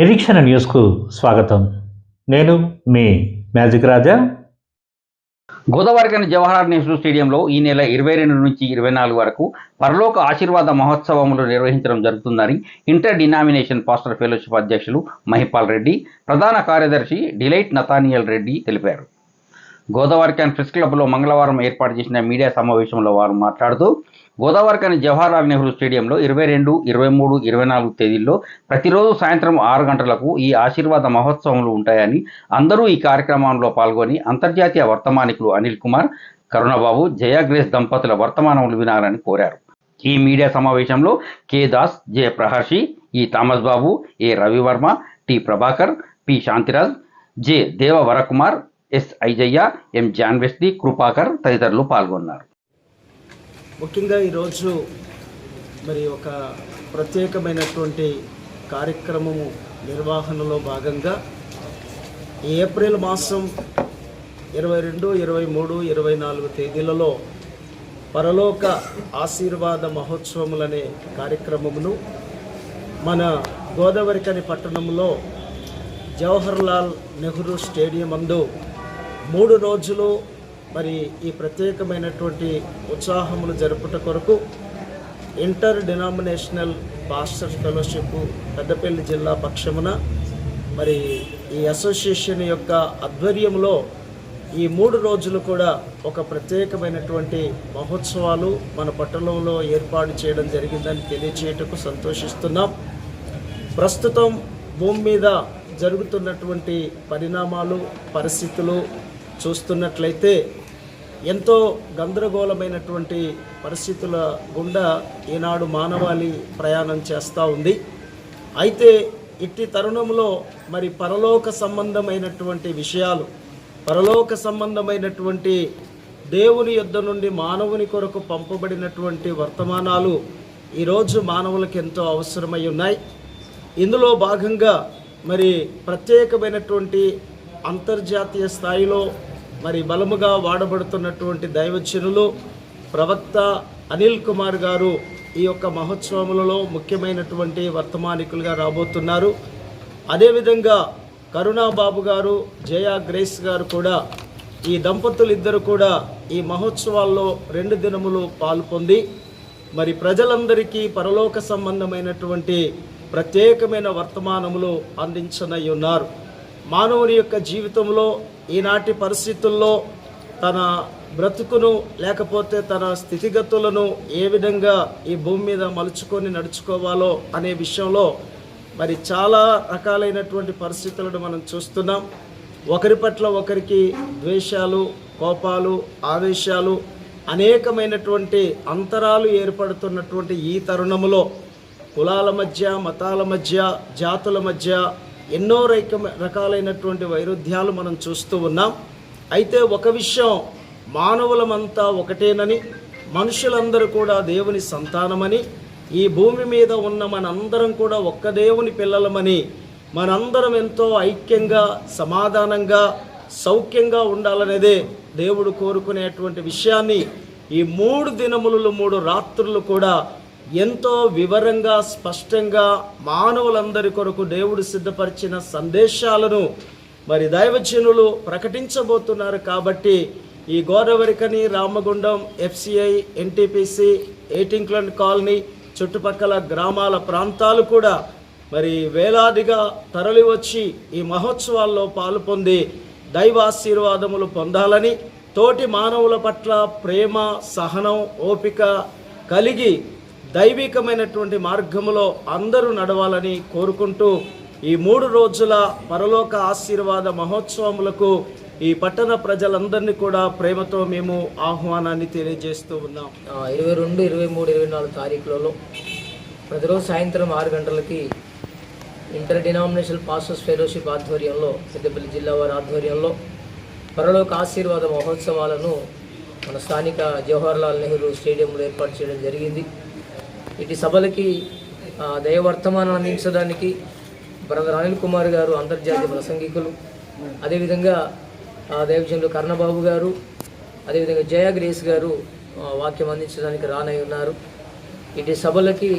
నిరీక్షణ న్యూస్కు స్వాగతం. నేను మీ మ్యాజిక్ రాజా. గోదావరికని జవహర్ నెహ్రూ స్టేడియంలో ఈ నెల 22 నుంచి 24 వరకు పరలోక ఆశీర్వాద మహోత్సవములు నిర్వహించడం జరుగుతుందని ఇంటర్ డినామినేషన్ పాస్టర్ ఫెలోషిప్ అధ్యక్షులు మహిపాల్ రెడ్డి, ప్రధాన కార్యదర్శి డిలైట్ నతానియల్ రెడ్డి తెలిపారు. గోదావరికని ప్రెస్ క్లబ్లో మంగళవారం ఏర్పాటు చేసిన మీడియా సమావేశంలో వారు మాట్లాడుతూ, గోదావరికని జవహర్ నెహ్రూ స్టేడియంలో 22, 23, 24 తేదీల్లో ప్రతిరోజు సాయంత్రం 6 గంటలకు ఈ ఆశీర్వాద మహోత్సవములు ఉంటాయని, అందరూ ఈ కార్యక్రమంలో పాల్గొని అంతర్జాతీయ వర్తమానికులు అనిల్ కుమార్, కరుణబాబు, జయ గ్రేస్ దంపతుల వర్తమానములు వినాలని కోరారు. ఈ మీడియా సమావేశంలో K Das, J Praharshi, E Thomas Babu, A Ravivarma, T Prabhakar, P Shantiraj, J Deva Varakumar, S Aijayya, M Janvesti, Krupakar తదితరులు పాల్గొన్నారు. ముఖ్యంగా ఈరోజు మరి ఒక ప్రత్యేకమైనటువంటి కార్యక్రమము నిర్వహణలో భాగంగా ఏప్రిల్ మాసం 22, 23, 24 తేదీలలో పరలోక ఆశీర్వాద మహోత్సవములనే కార్యక్రమమును మన గోదావరికని పట్టణంలో జవహర్లాల్ నెహ్రూ స్టేడియం అందు 3 రోజులు మరి ఈ ప్రత్యేకమైనటువంటి ఉత్సాహములు జరుపుట కొరకు inter denominational pastors fellowship Peddapalli జిల్లా పక్షమున మరి ఈ అసోసియేషన్ యొక్క ఆధ్వర్యంలో ఈ 3 రోజులు కూడా ఒక ప్రత్యేకమైనటువంటి మహోత్సవాలు మన పట్టణంలో ఏర్పాటు చేయడం జరిగిందని తెలియచేయటకు సంతోషిస్తున్నాం. ప్రస్తుతం భూమి మీద జరుగుతున్నటువంటి పరిణామాలు, పరిస్థితులు చూస్తున్నట్లయితే ఎంతో గందరగోళమైనటువంటి పరిస్థితుల గుండా ఈనాడు మానవాళి ప్రయాణం చేస్తూ ఉంది. అయితే ఇట్టి తరుణంలో మరి పరలోక సంబంధమైనటువంటి విషయాలు, పరలోక సంబంధమైనటువంటి దేవుని యొద్ద నుండి మానవుని కొరకు పంపబడినటువంటి వర్తమానాలు ఈరోజు మానవులకు ఎంతో అవసరమై ఉన్నాయి. ఇందులో భాగంగా మరి ప్రత్యేకమైనటువంటి అంతర్జాతీయ స్థాయిలో మరి బలముగా వాడబడుతున్నటువంటి దైవజనులు ప్రవక్త అనిల్ కుమార్ గారు ఈ యొక్క మహోత్సవములలో ముఖ్యమైనటువంటి వర్తమానికులుగా రాబోతున్నారు. అదేవిధంగా కరుణాబాబు గారు, జయ గ్రేస్ గారు కూడా, ఈ దంపతులు ఇద్దరు కూడా ఈ మహోత్సవాల్లో 2 దినములు పాల్పొంది మరి ప్రజలందరికీ పరలోక సంబంధమైనటువంటి ప్రత్యేకమైన వర్తమానములు అందించనై ఉన్నారు. మానవుని యొక్క జీవితంలో ఈనాటి పరిస్థితుల్లో తన బ్రతుకును లేకపోతే తన స్థితిగతులను ఏ విధంగా ఈ భూమి మీద మలుచుకొని నడుచుకోవాలో అనే విషయంలో మరి చాలా రకాలైనటువంటి పరిస్థితులను మనం చూస్తున్నాం. ఒకరి పట్ల ఒకరికి ద్వేషాలు, కోపాలు, ఆవేశాలు, అనేకమైనటువంటి అంతరాలు ఏర్పడుతున్నటువంటి ఈ తరుణములో కులాల మధ్య, మతాల మధ్య, జాతుల మధ్య ఎన్నో రకాలైనటువంటి వైరుధ్యాలు మనం చూస్తూ ఉన్నాం. అయితే ఒక విషయం, మానవులమంతా ఒకటేనని, మనుషులందరూ కూడా దేవుని సంతానమని, ఈ భూమి మీద ఉన్న మనందరం కూడా ఒక్క దేవుని పిల్లలమని, మనందరం ఎంతో ఐక్యంగా, సమాధానంగా, సౌఖ్యంగా ఉండాలనేదే దేవుడు కోరుకునేటువంటి విషయాన్ని ఈ 3 దినములు 3 రాత్రులు కూడా ఎంతో వివరంగా, స్పష్టంగా మానవులందరి కొరకు దేవుడు సిద్ధపరిచిన సందేశాలను మరి దైవజనులు ప్రకటించబోతున్నారు. కాబట్టి ఈ గోదావరికని, రామగుండం, FCI, NTPC, ఎయిటింగ్లాండ్ కాలనీ చుట్టుపక్కల గ్రామాల ప్రాంతాలు కూడా మరి వేలాదిగా తరలి వచ్చి ఈ మహోత్సవాల్లో పాలు పొంది దైవాశీర్వాదములు పొందాలని, తోటి మానవుల పట్ల ప్రేమ, సహనం, ఓపిక కలిగి దైవికమైనటువంటి మార్గములో అందరూ నడవాలని కోరుకుంటూ ఈ 3 రోజుల పరలోక ఆశీర్వాద మహోత్సవములకు ఈ పట్టణ ప్రజలందరినీ కూడా ప్రేమతో మేము ఆహ్వానాన్ని తెలియజేస్తూ ఉన్నాం. 22, 23, 24 తారీఖులలో ప్రతిరోజు సాయంత్రం 6 గంటలకి ఇంటర్ డినామినేషనల్ పాస్టర్స్ ఫెలోషిప్ ఆధ్వర్యంలో, పెద్దపల్లి జిల్లా వారి ఆధ్వర్యంలో పరలోక ఆశీర్వాద మహోత్సవాలను మన స్థానిక జవహర్లాల్ నెహ్రూ స్టేడియంలో ఏర్పాటు చేయడం జరిగింది. ఇటు సభలకి దైవవర్తమానం అందించడానికి బ్రదర్ అనిల్ కుమార్ గారు అంతర్జాతీయ ప్రసంగికులు, అదేవిధంగా దైవజనులు కరుణబాబు గారు, అదేవిధంగా జయ గ్రేస్ గారు వాక్యం అందించడానికి రానై ఉన్నారు. ఇటు సభలకి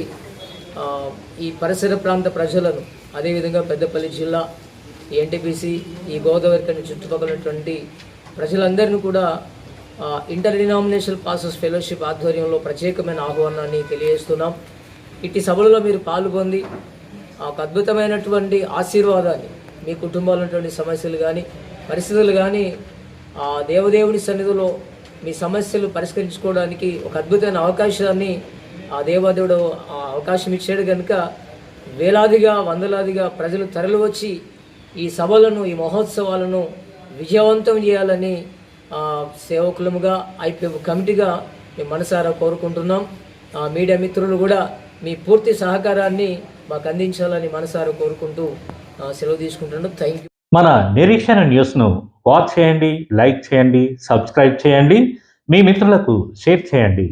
ఈ పరిసర ప్రాంత ప్రజలను, అదేవిధంగా పెద్దపల్లి జిల్లా, ఈ ఎన్టీపీసీ, ఈ గోదావరి కని చుట్టుపక్కల ఉన్నటువంటి ప్రజలందరినీ కూడా ఇంటర్ డినామినేషనల్ పాస్టర్స్ ఫెలోషిప్ ఆధ్వర్యంలో ప్రత్యేకమైన ఆహ్వానాన్ని తెలియజేస్తున్నాం. ఇట్టి సభలలో మీరు పాల్గొంది ఒక అద్భుతమైనటువంటి ఆశీర్వాదాన్ని, మీ కుటుంబాల్లో ఉన్నటువంటి సమస్యలు కానీ పరిస్థితులు కానీ దేవదేవుని సన్నిధిలో మీ సమస్యలు పరిష్కరించుకోవడానికి ఒక అద్భుతమైన అవకాశాన్ని ఆ దేవదేవుడు అవకాశం ఇచ్చాడు కనుక వేలాదిగా వందలాదిగా ప్రజలు తరలి వచ్చి ఈ సభలను, ఈ మహోత్సవాలను విజయవంతం చేయాలని సేవకులముగా ఐపీఎఫ్ కమిటీగా మేము మనసారా కోరుకుంటున్నాం. మీడియా మిత్రులు కూడా మీ పూర్తి సహకారాన్ని మాకు అందించాలని మనసారా కోరుకుంటూ సెలవు తీసుకుంటున్నాను. Thank you. మన నిరీక్షణ న్యూస్ను వాచ్ చేయండి, లైక్ చేయండి, సబ్స్క్రైబ్ చేయండి, మీ మిత్రులకు షేర్ చేయండి.